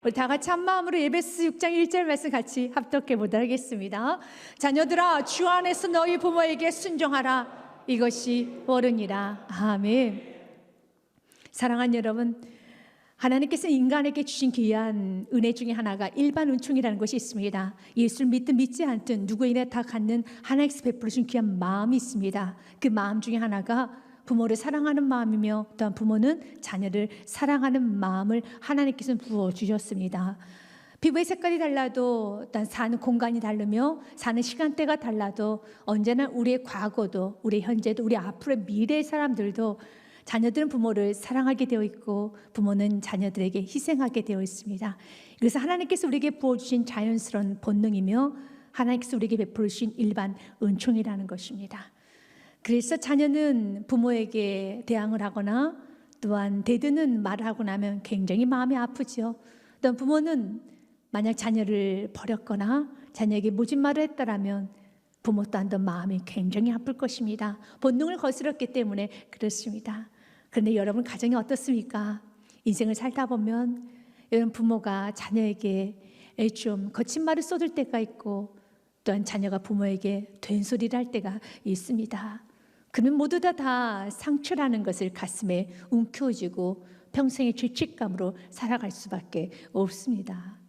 우리 다 같이 한 마음으로 에베소 6장 1절 말씀 같이 합독해 보도록 하겠습니다. 자녀들아, 주 안에서 너희 부모에게 순종하라. 이것이 옳으니라. 아멘. 사랑하는 여러분, 하나님께서 인간에게 주신 귀한 은혜 중에 하나가 일반 은총이라는 것이 있습니다. 예수를 믿든 믿지 않든 누구에게나 다 갖는 하나님께서 베풀어 주신 귀한 마음이 있습니다. 그 마음 중에 하나가 부모를 사랑하는 마음이며, 또한 부모는 자녀를 사랑하는 마음을 하나님께서 부어주셨습니다. 피부의 색깔이 달라도, 또한 사는 공간이 다르며 사는 시간대가 달라도 언제나 우리의 과거도, 우리의 현재도, 우리 앞으로의 미래의 사람들도 자녀들은 부모를 사랑하게 되어 있고 부모는 자녀들에게 희생하게 되어 있습니다. 그래서 하나님께서 우리에게 부어주신 자연스러운 본능이며 하나님께서 우리에게 베풀어 주신 일반 은총이라는 것입니다. 그래서 자녀는 부모에게 대항을 하거나 또한 대드는 말을 하고 나면 굉장히 마음이 아프죠. 또한 부모는 만약 자녀를 버렸거나 자녀에게 모진 말을 했다라면 부모 또한도 마음이 굉장히 아플 것입니다. 본능을 거스렸기 때문에 그렇습니다. 그런데 여러분 가정이 어떻습니까? 인생을 살다 보면 여러분 부모가 자녀에게 좀 거친 말을 쏟을 때가 있고, 또한 자녀가 부모에게 된소리를 할 때가 있습니다. 그러면 모두 다 상처라는 것을 가슴에 움켜쥐고 평생의 죄책감으로 살아갈 수밖에 없습니다.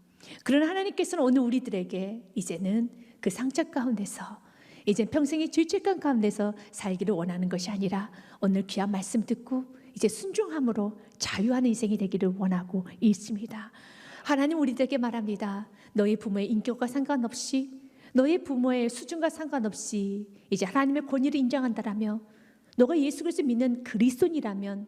그러나 하나님께서는 오늘 우리들에게 이제는 그 상처 가운데서, 이제 평생의 죄책감 가운데서 살기를 원하는 것이 아니라 오늘 귀한 말씀 듣고 이제 순종함으로 자유하는 인생이 되기를 원하고 있습니다. 하나님 우리들에게 말합니다. 너희 부모의 인격과 상관없이, 너희 부모의 수준과 상관없이 이제 하나님의 권위를 인정한다라며 너가 예수 그리스도 믿는 그리스도인이라면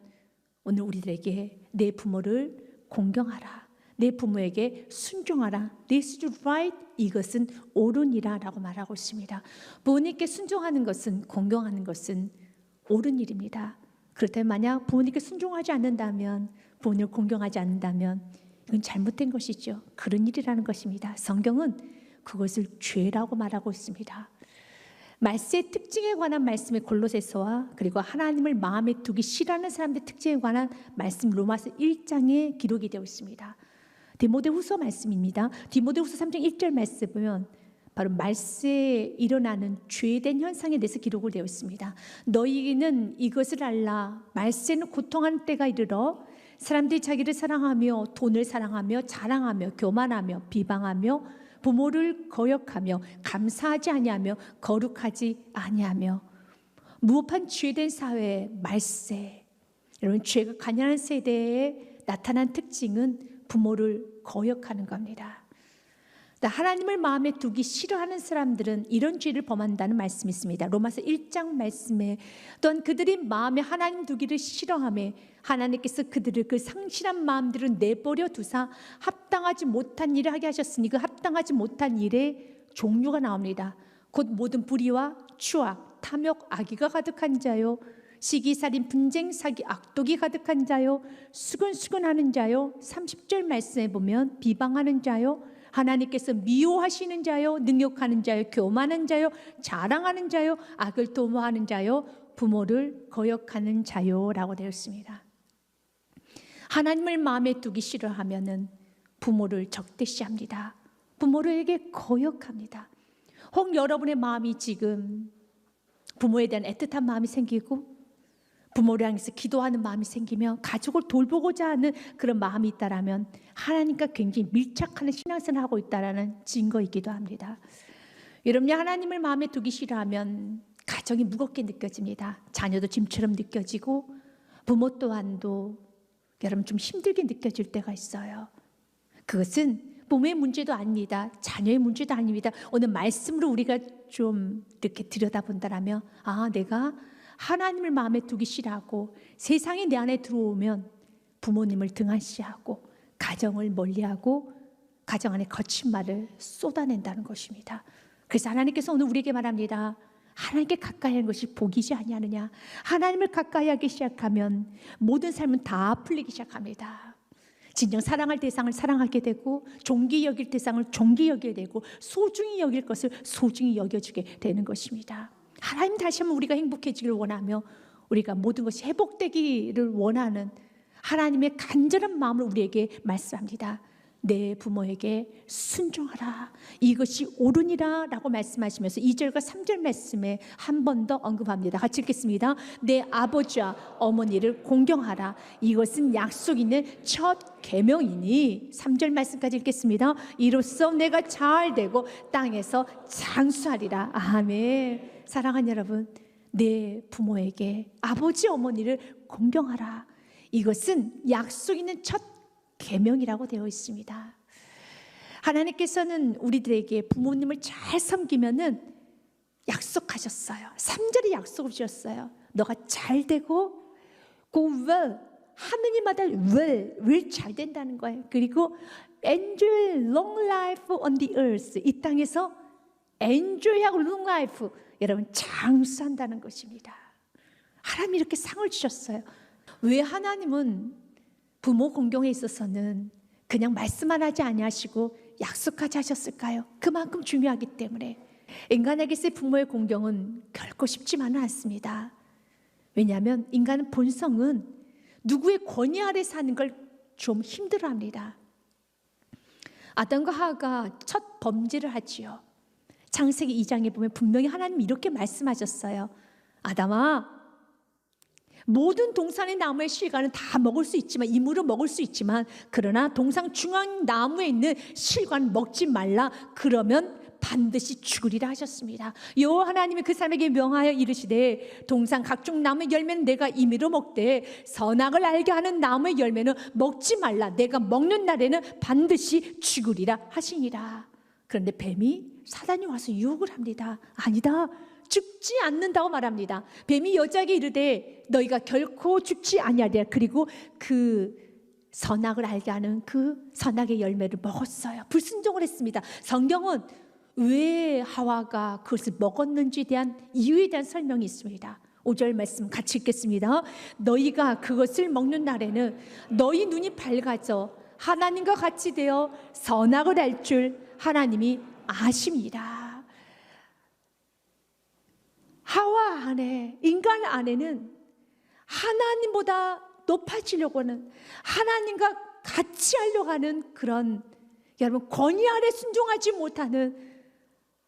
오늘 우리들에게 내 부모를 공경하라, 내 부모에게 순종하라. This is right, 이것은 옳으니라 라고 말하고 있습니다. 부모님께 순종하는 것은, 공경하는 것은 옳은 일입니다. 그렇다면 만약 부모님께 순종하지 않는다면, 부모님을 공경하지 않는다면 이건 잘못된 것이죠. 그런 일이라는 것입니다. 성경은 그것을 죄라고 말하고 있습니다. 말세의 특징에 관한 말씀의 골로새서와 그리고 하나님을 마음에 두기 싫어하는 사람들의 특징에 관한 말씀 로마서 1장에 기록이 되어 있습니다. 디모데후서 말씀입니다. 디모데후서 3장 1절 말씀 보면 바로 말세에 일어나는 죄된 현상에 대해서 기록을 되어 있습니다. 너희는 이것을 알라. 말세는 고통하는 때가 이르러 사람들이 자기를 사랑하며 돈을 사랑하며 자랑하며 교만하며 비방하며 부모를 거역하며 감사하지 아니하며 거룩하지 아니하며, 무법한 죄된 사회 말세. 여러분, 죄가 관여하는 세대에 나타난 특징은 부모를 거역하는 겁니다. 하나님을 마음에 두기 싫어하는 사람들은 이런 죄를 범한다는 말씀이 있습니다. 로마서 1장 말씀에 또한 그들이 마음에 하나님 두기를 싫어하며 하나님께서 그들을 그 상실한 마음들을 내버려 두사 합당하지 못한 일을 하게 하셨으니 그 합당하지 못한 일의 종류가 나옵니다. 곧 모든 불의와 추악, 탐욕, 악의가 가득한 자요, 시기살인, 분쟁, 사기, 악독이 가득한 자요, 수근수근하는 자요, 30절 말씀에 보면 비방하는 자요, 하나님께서 미워하시는 자요, 능욕하는 자요, 교만한 자요, 자랑하는 자요, 악을 도모하는 자요, 부모를 거역하는 자요라고 되어 있습니다. 하나님을 마음에 두기 싫어하면은 부모를 적대시합니다. 부모에게 거역합니다. 혹 여러분의 마음이 지금 부모에 대한 애틋한 마음이 생기고 부모를 향해서 기도하는 마음이 생기며 가족을 돌보고자 하는 그런 마음이 있다라면 하나님과 굉장히 밀착하는 신앙생활을 하고 있다라는 증거이기도 합니다. 여러분이 하나님을 마음에 두기 싫어하면 가정이 무겁게 느껴집니다. 자녀도 짐처럼 느껴지고 부모 또한도 여러분 좀 힘들게 느껴질 때가 있어요. 그것은 부모의 문제도 아닙니다. 자녀의 문제도 아닙니다. 오늘 말씀으로 우리가 좀 이렇게 들여다본다라면, 아, 내가 하나님을 마음에 두기 싫어하고 세상이 내 안에 들어오면 부모님을 등한시하고 가정을 멀리하고 가정 안에 거친 말을 쏟아낸다는 것입니다. 그래서 하나님께서 오늘 우리에게 말합니다. 하나님께 가까이 하는 것이 복이지 아니하느냐. 하나님을 가까이 하기 시작하면 모든 삶은 다 풀리기 시작합니다. 진정 사랑할 대상을 사랑하게 되고 존귀 여길 대상을 존귀 여기게 되고 소중히 여길 것을 소중히 여겨주게 되는 것입니다. 하나님 다시 한번 우리가 행복해지기를 원하며 우리가 모든 것이 회복되기를 원하는 하나님의 간절한 마음을 우리에게 말씀합니다. 내 부모에게 순종하라. 이것이 옳으니라 라고 말씀하시면서 2절과 3절 말씀에 한 번 더 언급합니다. 같이 읽겠습니다. 내 아버지와 어머니를 공경하라. 이것은 약속 있는 첫 계명이니. 3절 말씀까지 읽겠습니다. 이로써 내가 잘 되고 땅에서 장수하리라. 아멘. 사랑하는 여러분, 내 부모에게 아버지 어머니를 공경하라. 이것은 약속 있는 첫 계명이라고 되어 있습니다. 하나님께서는 우리들에게 부모님을 잘 섬기면은 약속하셨어요. 3절에 약속을 주셨어요. 너가 잘 되고 go well, 하느님마다 will 잘 된다는 거예요. 그리고 enjoy long life on the earth, 이 땅에서 enjoy하고 long life, 여러분 장수한다는 것입니다. 하나님이 이렇게 상을 주셨어요. 왜 하나님은 부모 공경에 있어서는 그냥 말씀만 하지 아니하시고 약속하지 하셨을까요? 그만큼 중요하기 때문에. 인간에게서의 부모의 공경은 결코 쉽지만은 않습니다. 왜냐하면 인간은 본성은 누구의 권위 아래 사는 걸 좀 힘들어합니다. 아담과 하와가 첫 범죄를 하지요. 창세기 2장에 보면 분명히 하나님이 이렇게 말씀하셨어요. 아담아, 모든 동산의 나무의 실과는 다 먹을 수 있지만, 임으로 먹을 수 있지만, 그러나 동산 중앙 나무에 있는 실과는 먹지 말라. 그러면 반드시 죽으리라 하셨습니다. 여호와 하나님이 그 사람에게 명하여 이르시되 동산 각종 나무의 열매는 내가 임의로 먹되 선악을 알게 하는 나무의 열매는 먹지 말라. 내가 먹는 날에는 반드시 죽으리라 하시니라. 그런데 뱀이, 사단이 와서 유혹을 합니다. 아니다, 죽지 않는다고 말합니다. 뱀이 여자에게 이르되 너희가 결코 죽지 아니하리라. 그리고 그 선악을 알게 하는 그 선악의 열매를 먹었어요. 불순종을 했습니다. 성경은 왜 하와가 그것을 먹었는지에 대한 이유에 대한 설명이 있습니다. 5절 말씀 같이 읽겠습니다. 너희가 그것을 먹는 날에는 너희 눈이 밝아져 하나님과 같이 되어 선악을 알 줄 하나님이 아심이라. 하와 안에, 인간 안에는 하나님보다 높아지려고 하는, 하나님과 같이 하려고 하는 그런, 여러분, 권위 아래 순종하지 못하는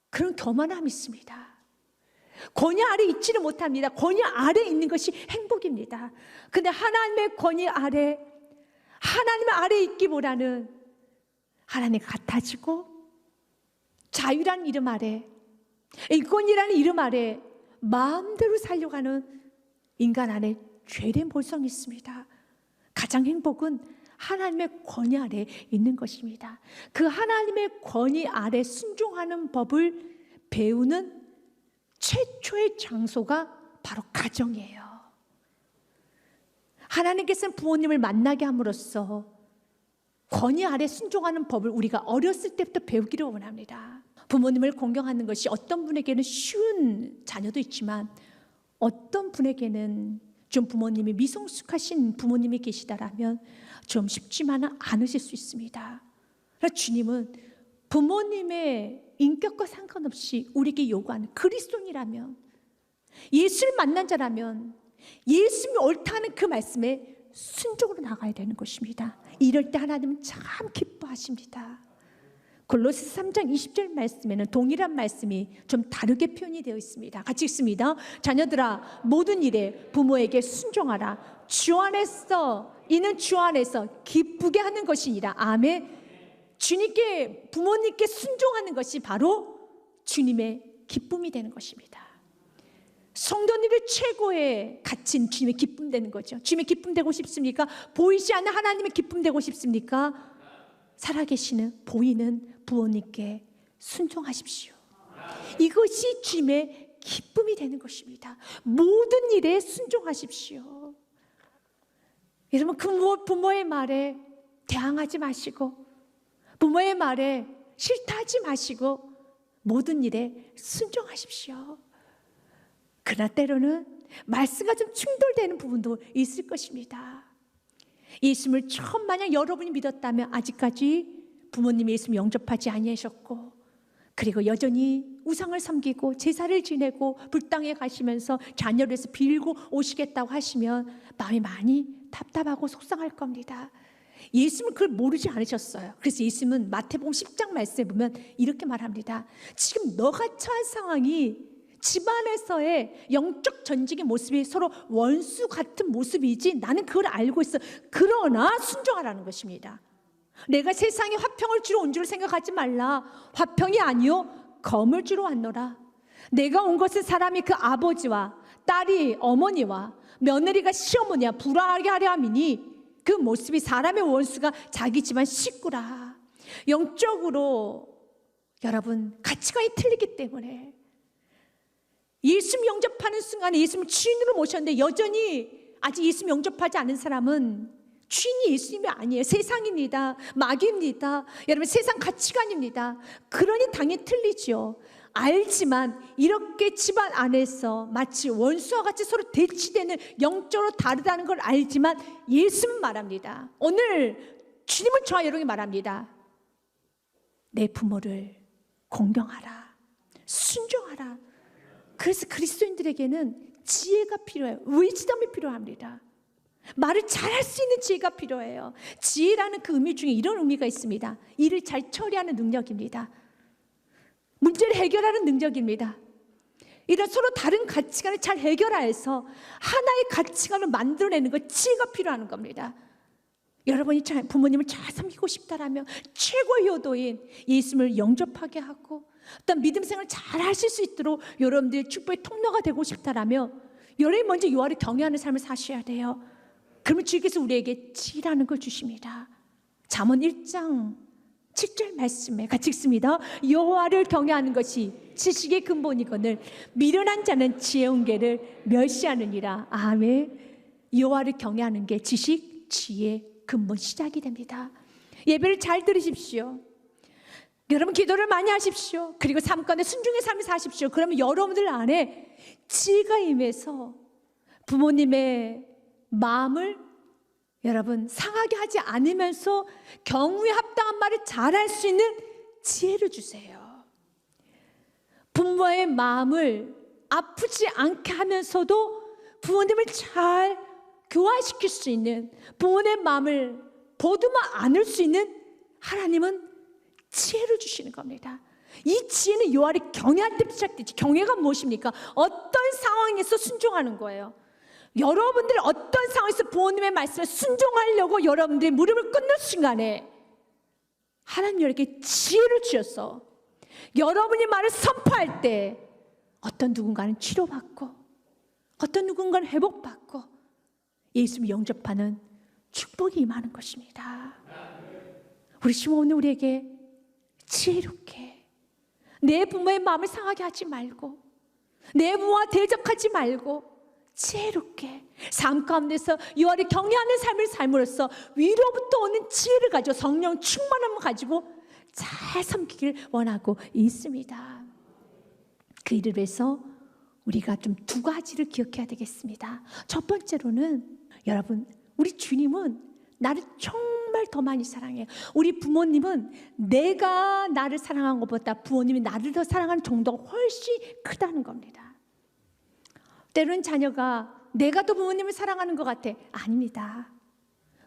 그런 교만함이 있습니다. 권위 아래 있지를 못합니다. 권위 아래 있는 것이 행복입니다. 근데 하나님의 권위 아래, 하나님 아래 있기보다는 하나님과 같아지고 자유라는 이름 아래, 인권이라는 이름 아래 마음대로 살려고 하는 인간 안에 죄된 본성이 있습니다. 가장 행복은 하나님의 권위 아래 있는 것입니다. 그 하나님의 권위 아래 순종하는 법을 배우는 최초의 장소가 바로 가정이에요. 하나님께서는 부모님을 만나게 함으로써 권위 아래 순종하는 법을 우리가 어렸을 때부터 배우기를 원합니다. 부모님을 공경하는 것이 어떤 분에게는 쉬운 자녀도 있지만 어떤 분에게는 좀 부모님이 미성숙하신 부모님이 계시다라면 좀 쉽지만은 않으실 수 있습니다. 그래서 주님은 부모님의 인격과 상관없이 우리에게 요구하는, 그리스도인이라면, 예수를 만난 자라면 예수님이 옳다는 그 말씀에 순종으로 나가야 되는 것입니다. 이럴 때 하나님은 참 기뻐하십니다. 골로새 3장 20절 말씀에는 동일한 말씀이 좀 다르게 표현이 되어 있습니다. 같이 읽습니다. 자녀들아, 모든 일에 부모에게 순종하라. 주 안에서, 이는 주 안에서 기쁘게 하는 것이니라. 아멘. 주님께, 부모님께 순종하는 것이 바로 주님의 기쁨이 되는 것입니다. 성도님의 최고의 가치는 주님의 기쁨 되는 거죠. 주님의 기쁨 되고 싶습니까? 보이지 않는 하나님의 기쁨 되고 싶습니까? 살아계시는, 보이는 부모님께 순종하십시오. 이것이 주님의 기쁨이 되는 것입니다. 모든 일에 순종하십시오. 여러분, 그 부모의 말에 대항하지 마시고, 부모의 말에 싫다 하지 마시고 모든 일에 순종하십시오. 그러나 때로는 말씀과 좀 충돌되는 부분도 있을 것입니다. 예수님을 처음 만약 여러분이 믿었다면 아직까지 부모님이 예수님 영접하지 아니하셨고, 그리고 여전히 우상을 섬기고 제사를 지내고 불당에 가시면서 자녀를 위해서 빌고 오시겠다고 하시면 마음이 많이 답답하고 속상할 겁니다. 예수님은 그걸 모르지 않으셨어요. 그래서 예수님은 마태복음 10장 말씀에 보면 이렇게 말합니다. 지금 너가 처한 상황이 집안에서의 영적 전쟁의 모습이 서로 원수 같은 모습이지 나는 그걸 알고 있어. 그러나 순종하라는 것입니다. 내가 세상에 화평을 주러 온 줄 생각하지 말라. 화평이 아니요 검을 주러 왔노라. 내가 온 것은 사람이 그 아버지와 딸이 어머니와 며느리가 시어머니와 불화하게 하려 함이니 그 모습이 사람의 원수가 자기 집안 식구라. 영적으로 여러분 가치관이 틀리기 때문에 예수님 영접하는 순간에 예수님 주인으로 모셨는데 여전히 아직 예수님 영접하지 않은 사람은 주인이 예수님이 아니에요. 세상입니다. 마귀입니다. 여러분 세상 가치관입니다. 그러니 당연히 틀리죠. 알지만 이렇게 집안 안에서 마치 원수와 같이 서로 대치되는 영적으로 다르다는 걸 알지만 예수는 말합니다. 오늘 주님은 저와 여러분이 말합니다. 내 부모를 공경하라. 순종하라. 그래서 그리스도인들에게는 지혜가 필요해요. 위즈덤이 필요합니다. 말을 잘할 수 있는 지혜가 필요해요. 지혜라는 그 의미 중에 이런 의미가 있습니다. 일을 잘 처리하는 능력입니다. 문제를 해결하는 능력입니다. 이런 서로 다른 가치관을 잘 해결해서 하나의 가치관을 만들어내는 것, 지혜가 필요한 겁니다. 여러분이 부모님을 잘 섬기고 싶다라면 최고의 효도인 예수님을 영접하게 하고 어떤 믿음 생활을 잘 하실 수 있도록 여러분들의 축복의 통로가 되고 싶다라면 여러분이 먼저 여호와를 경외하는 삶을 사셔야 돼요. 그러면 주께서 우리에게 지혜라는 걸 주십니다. 잠언 1장 7절 말씀에 같이 읽습니다. 여호와를 경외하는 것이 지식의 근본이거늘 미련한 자는 지혜운 개를 멸시하느니라. 아멘. 여호와를 경외하는 게 지식, 지혜, 근본 시작이 됩니다. 예배를 잘 들으십시오. 여러분 기도를 많이 하십시오. 그리고 삶 가운데 순종의 삶을 사십시오. 그러면 여러분들 안에 지혜가 임해서 부모님의 마음을 여러분 상하게 하지 않으면서 경우에 합당한 말을 잘할 수 있는 지혜를 주세요. 부모의 마음을 아프지 않게 하면서도 부모님을 잘 교화시킬 수 있는, 부모의 마음을 보듬어 안을 수 있는 하나님은 지혜를 주시는 겁니다. 이 지혜는 여호와를 경외할 때부터 시작되지. 경외가 무엇입니까? 어떤 상황에서 순종하는 거예요. 여러분들이 어떤 상황에서 부모님의 말씀에 순종하려고 여러분들이 무릎을 꿇는 순간에 하나님 여러분에게 지혜를 주셔서 여러분이 말을 선포할 때 어떤 누군가는 치료받고 어떤 누군가는 회복받고 예수님을 영접하는 축복이 임하는 것입니다. 우리 시몬은 우리에게 지혜롭게 내 부모의 마음을 상하게 하지 말고 내 부모와 대적하지 말고 지혜롭게 삶 가운데서 여호와를 경외하는 삶을 삶으로써 위로부터 오는 지혜를 가지고 성령 충만함을 가지고 잘 섬기기를 원하고 있습니다. 그 일을 위해서 우리가 좀 두 가지를 기억해야 되겠습니다. 첫 번째로는 여러분 우리 주님은 나를 정말 더 많이 사랑해요. 우리 부모님은 내가 나를 사랑한 것보다 부모님이 나를 더 사랑하는 정도가 훨씬 크다는 겁니다. 때로는 자녀가 내가 더 부모님을 사랑하는 것 같아. 아닙니다.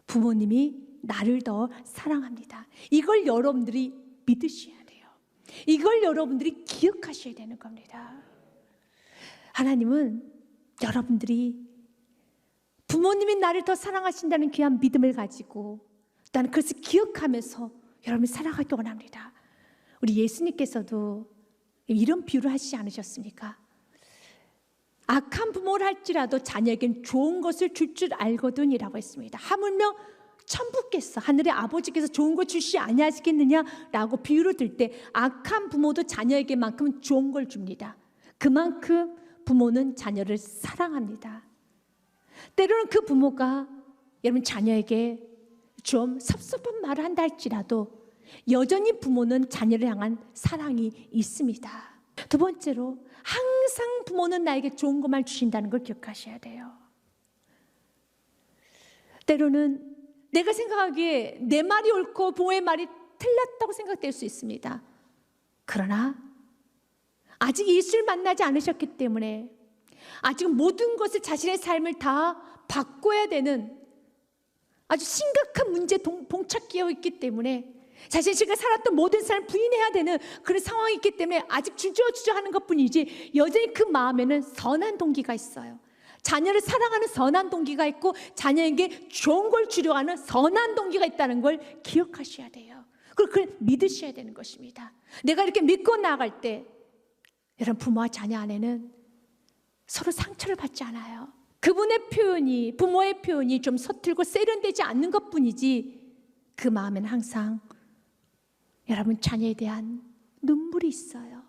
부모님이 나를 더 사랑합니다. 이걸 여러분들이 믿으셔야 돼요. 이걸 여러분들이 기억하셔야 되는 겁니다. 하나님은 여러분들이 부모님이 나를 더 사랑하신다는 귀한 믿음을 가지고 나는 그것을 기억하면서 여러분을 사랑하기 원합니다. 우리 예수님께서도 이런 비유를 하시지 않으셨습니까? 악한 부모를 할지라도 자녀에겐 좋은 것을 줄 줄 알거든이라고 했습니다. 하물며 천부께서 하늘의 아버지께서 좋은 것 주시지 아니하시겠느냐라고 비유를 들 때 악한 부모도 자녀에게만큼 좋은 걸 줍니다. 그만큼 부모는 자녀를 사랑합니다. 때로는 그 부모가 여러분 자녀에게 좀 섭섭한 말을 한다 할지라도 여전히 부모는 자녀를 향한 사랑이 있습니다. 두 번째로 항상 부모는 나에게 좋은 것만 주신다는 걸 기억하셔야 돼요. 때로는 내가 생각하기에 내 말이 옳고 부모의 말이 틀렸다고 생각될 수 있습니다. 그러나 아직 예수를 만나지 않으셨기 때문에 아직 모든 것을 자신의 삶을 다 바꿔야 되는, 아주 심각한 문제에 봉착되어 있기 때문에 자신이 살았던 모든 삶을 부인해야 되는 그런 상황이 있기 때문에 아직 주저주저 하는 것뿐이지 여전히 그 마음에는 선한 동기가 있어요. 자녀를 사랑하는 선한 동기가 있고 자녀에게 좋은 걸 주려고 하는 선한 동기가 있다는 걸 기억하셔야 돼요. 그리고 그걸 믿으셔야 되는 것입니다. 내가 이렇게 믿고 나아갈 때 여러분, 부모와 자녀 안에는 서로 상처를 받지 않아요. 그분의 표현이, 부모의 표현이 좀 서툴고 세련되지 않는 것뿐이지 그 마음에는 항상 여러분 자녀에 대한 눈물이 있어요.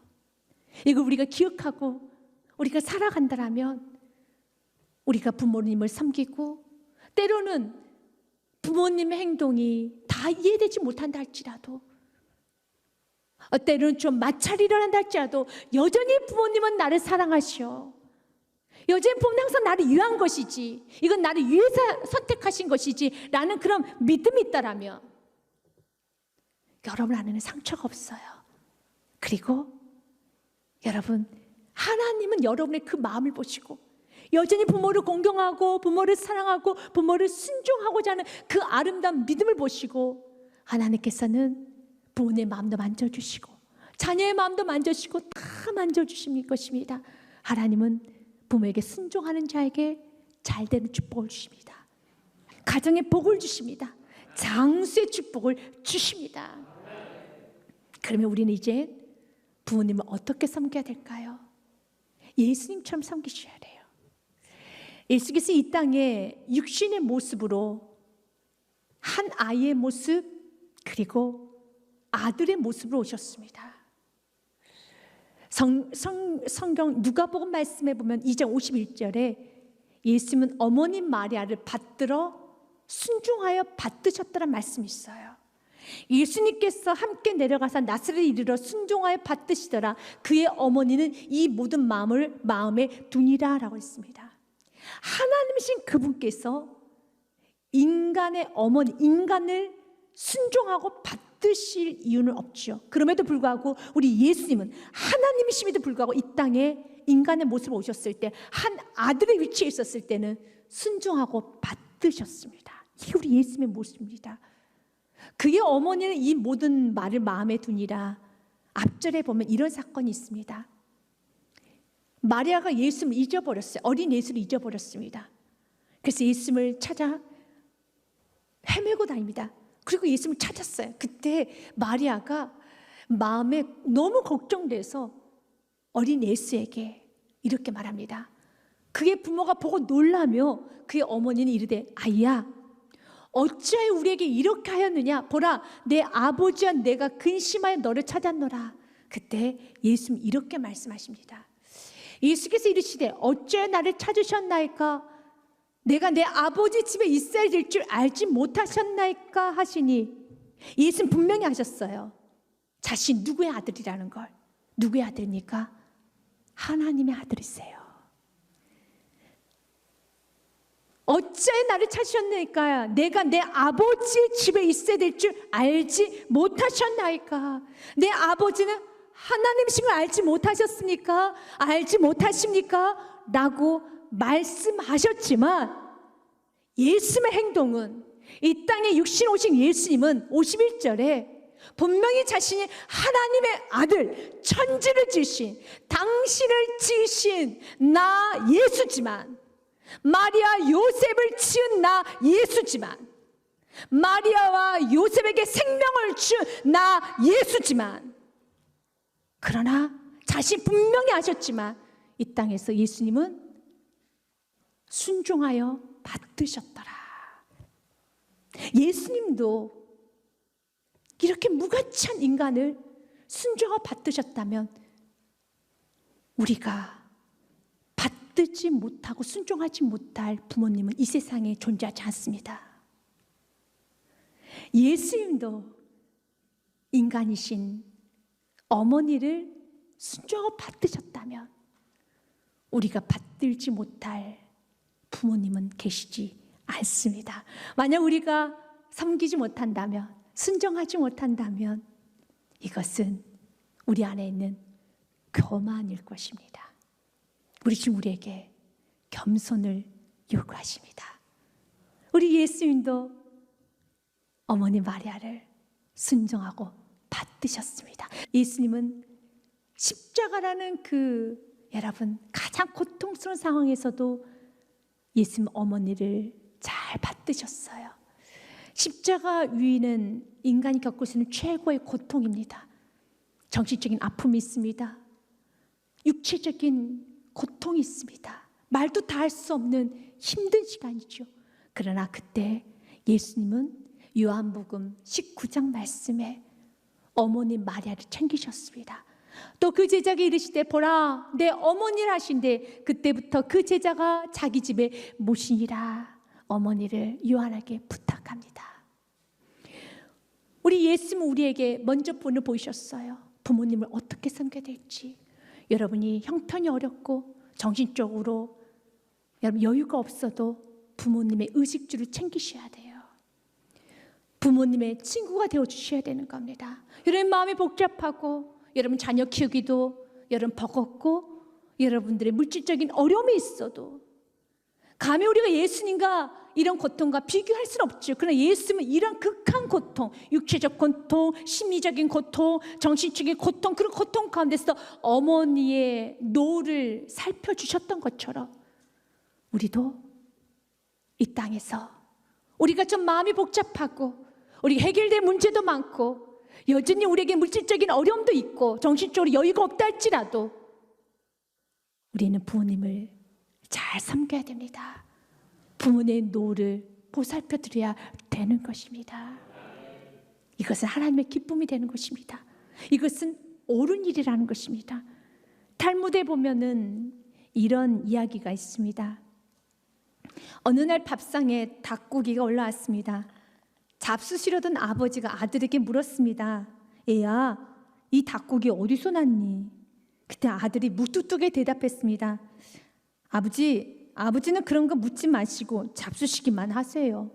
이걸 우리가 기억하고 우리가 살아간다면 우리가 부모님을 섬기고 때로는 부모님의 행동이 다 이해되지 못한다 할지라도 때로는 좀 마찰이 일어난다 할지라도 여전히 부모님은 나를 사랑하시오. 여전히 부모님은 항상 나를 위한 것이지, 이건 나를 위해서 선택하신 것이지 라는 그런 믿음이 있다라면 여러분 안에는 상처가 없어요. 그리고 여러분, 하나님은 여러분의 그 마음을 보시고 여전히 부모를 공경하고 부모를 사랑하고 부모를 순종하고자 하는 그 아름다운 믿음을 보시고 하나님께서는 부모의 마음도 만져주시고 자녀의 마음도 만져주시고 다 만져주실 것입니다. 하나님은 부모에게 순종하는 자에게 잘되는 축복을 주십니다. 가정에 복을 주십니다. 장수의 축복을 주십니다. 그러면 우리는 이제 부모님을 어떻게 섬겨야 될까요? 예수님처럼 섬기셔야 돼요. 예수께서 이 땅에 육신의 모습으로 한 아이의 모습 그리고 아들의 모습으로 오셨습니다. 성경 누가복음 말씀에 보면 2장 51절에 예수님은 어머님 마리아를 받들어 순종하여 받드셨다는 말씀이 있어요. 예수님께서 함께 내려가서 나사렛에 이르러 순종하여 받드시더라. 그의 어머니는 이 모든 마음을 마음에 두니라 라고 했습니다. 하나님이신 그분께서 인간의 어머니, 인간을 순종하고 받드실 이유는 없죠. 그럼에도 불구하고 우리 예수님은 하나님이심에도 불구하고 이 땅에 인간의 모습으로 오셨을 때 한 아들의 위치에 있었을 때는 순종하고 받드셨습니다. 이게 우리 예수님의 모습입니다. 그의 어머니는 이 모든 말을 마음에 두니라. 앞절에 보면 이런 사건이 있습니다. 마리아가 예수님을 잊어버렸어요. 어린 예수를 잊어버렸습니다. 그래서 예수님을 찾아 헤매고 다닙니다. 그리고 예수님을 찾았어요. 그때 마리아가 마음에 너무 걱정돼서 어린 예수에게 이렇게 말합니다. 그의 부모가 보고 놀라며 그의 어머니는 이르되 아이야 어찌하여 우리에게 이렇게 하였느냐 보라 내 아버지와 내가 근심하여 너를 찾았노라. 그때 예수님 이렇게 말씀하십니다. 예수께서 이르시되 어찌하여 나를 찾으셨나이까 내가 내 아버지 집에 있어야 될 줄 알지 못하셨나이까 하시니 예수는 분명히 하셨어요. 자신 누구의 아들이라는 걸. 누구의 아들입니까? 하나님의 아들이세요. 어찌하여 나를 찾으셨나이까 내가 내 아버지 집에 있어야 될 줄 알지 못하셨나이까. 내 아버지는 하나님이신 걸 알지 못하셨습니까? 알지 못하십니까? 라고 말씀하셨지만 예수님의 행동은 이 땅에 육신 오신 예수님은 51절에 분명히 자신이 하나님의 아들 천지를 지으신 당신을 지으신 나 예수지만 마리아 요셉을 지은 나 예수지만 마리아와 요셉에게 생명을 준 나 예수지만 그러나 자신 분명히 아셨지만 이 땅에서 예수님은 순종하여 받드셨더라. 예수님도 이렇게 무가치한 인간을 순종하고 받드셨다면 우리가 받들지 못하고 순종하지 못할 부모님은 이 세상에 존재하지 않습니다. 예수님도 인간이신 어머니를 순종하고 받드셨다면 우리가 받들지 못할 부모님은 계시지 않습니다. 만약 우리가 섬기지 못한다면 순종하지 못한다면 이것은 우리 안에 있는 교만일 것입니다. 우리 주 우리에게 겸손을 요구하십니다. 우리 예수님도 어머니 마리아를 순종하고 받드셨습니다. 예수님은 십자가라는 여러분 가장 고통스러운 상황에서도 예수님 어머니를 잘 받드셨어요. 십자가 위는 인간이 겪을 수 있는 최고의 고통입니다. 정신적인 아픔이 있습니다. 육체적인 고통이 있습니다. 말도 다 할 수 없는 힘든 시간이죠. 그러나 그때 예수님은 요한복음 19장 말씀에 어머니 마리아를 챙기셨습니다. 또 그 제자가 이르시되 보라 내 어머니라 하신데 그때부터 그 제자가 자기 집에 모시니라. 어머니를 요한에게 부탁합니다. 우리 예수님은 우리에게 먼저 본을 보이셨어요. 부모님을 어떻게 섬겨야 될지. 여러분이 형편이 어렵고 정신적으로 여러분 여유가 없어도 부모님의 의식주를 챙기셔야 돼요. 부모님의 친구가 되어주셔야 되는 겁니다. 여러분 마음이 복잡하고 여러분 자녀 키우기도 여러분 버겁고 여러분들의 물질적인 어려움이 있어도 감히 우리가 예수님과 이런 고통과 비교할 수는 없죠. 그러나 예수님은 이런 극한 고통, 육체적 고통, 심리적인 고통, 정신적인 고통, 그런 고통 가운데서 어머니의 노를 살펴주셨던 것처럼 우리도 이 땅에서 우리가 좀 마음이 복잡하고 우리 해결될 문제도 많고 여전히 우리에게 물질적인 어려움도 있고 정신적으로 여유가 없다 할지라도 우리는 부모님을 잘 섬겨야 됩니다. 부모님의 노를 보살펴 드려야 되는 것입니다. 이것은 하나님의 기쁨이 되는 것입니다. 이것은 옳은 일이라는 것입니다. 탈무드에 보면은 이런 이야기가 있습니다. 어느 날 밥상에 닭고기가 올라왔습니다. 잡수시려던 아버지가 아들에게 물었습니다. 얘야, 이 닭고기 어디서 났니? 그때 아들이 무뚝뚝하게 대답했습니다. 아버지는 그런 거 묻지 마시고 잡수시기만 하세요.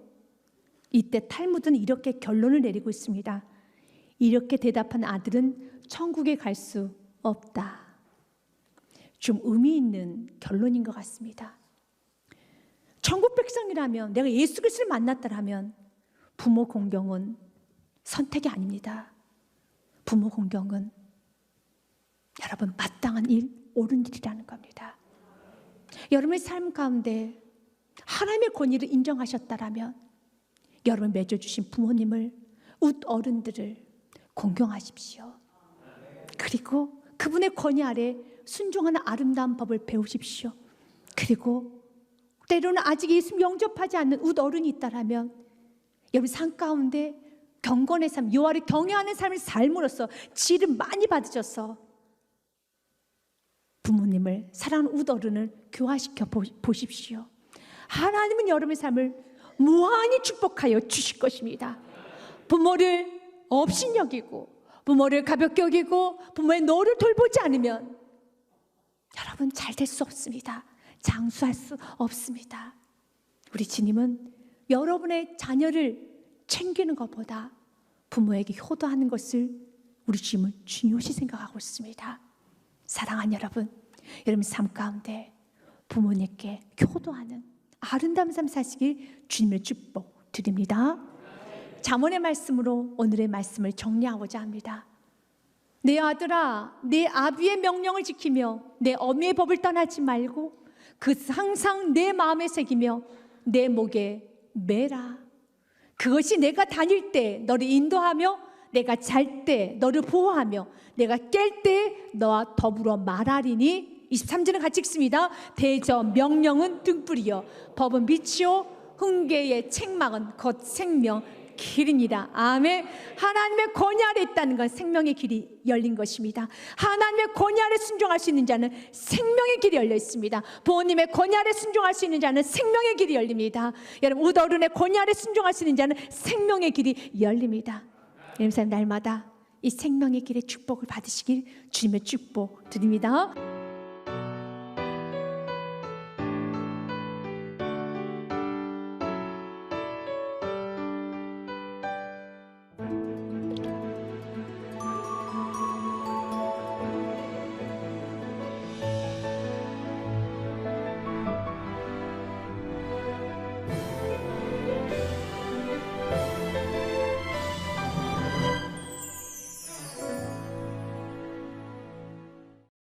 이때 탈무드는 이렇게 결론을 내리고 있습니다. 이렇게 대답한 아들은 천국에 갈 수 없다. 좀 의미 있는 결론인 것 같습니다. 천국 백성이라면 내가 예수 그리스도를 만났다라면 부모 공경은 선택이 아닙니다. 부모 공경은 여러분 마땅한 일, 옳은 일이라는 겁니다. 여러분의 삶 가운데 하나님의 권위를 인정하셨다라면 여러분 맺어주신 부모님을 웃 어른들을 공경하십시오. 그리고 그분의 권위 아래 순종하는 아름다운 법을 배우십시오. 그리고 때로는 아직 예수님 영접하지 않는 웃 어른이 있다라면 여러분 삶 가운데 경건의 삶, 여호와를 경외하는 삶을 삶으로써 지혜를 많이 받으셔서 부모님을 사랑하는 웃 어른을 교화시켜 보십시오. 하나님은 여러분의 삶을 무한히 축복하여 주실 것입니다. 부모를 업신여기고 부모를 가볍게 여기고 부모의 노를 돌보지 않으면 여러분 잘 될 수 없습니다. 장수할 수 없습니다. 우리 주님은 여러분의 자녀를 챙기는 것보다 부모에게 효도하는 것을 우리 주님은 중요시 생각하고 있습니다. 사랑하는 여러분, 여러분 삶 가운데 부모님께 효도하는 아름다운 삶 사시길 주님의 축복 드립니다. 잠언의 말씀으로 오늘의 말씀을 정리하고자 합니다. 내 아들아, 내 아비의 명령을 지키며 내 어미의 법을 떠나지 말고 그 항상 내 마음에 새기며 내 목에 매라. 그것이 내가 다닐 때 너를 인도하며 내가 잘 때 너를 보호하며 내가 깰 때 너와 더불어 말하리니. 23절은 같이 읽습니다. 대저 명령은 등불이요 법은 빛이요 훈계의 책망은 곧 생명 길이니라. 아멘. 하나님의 권위 아래 있다는 건 생명의 길이 열린 것입니다. 하나님의 권위 아래 순종할 수 있는 자는 생명의 길이 열려 있습니다. 부모님의 권위 아래 순종할 수 있는 자는 생명의 길이 열립니다. 여러분 웃 어른의 권위 아래 순종할 수 있는 자는 생명의 길이 열립니다. 여러분 날마다 이 생명의 길의 축복을 받으시길 주님의 축복 드립니다.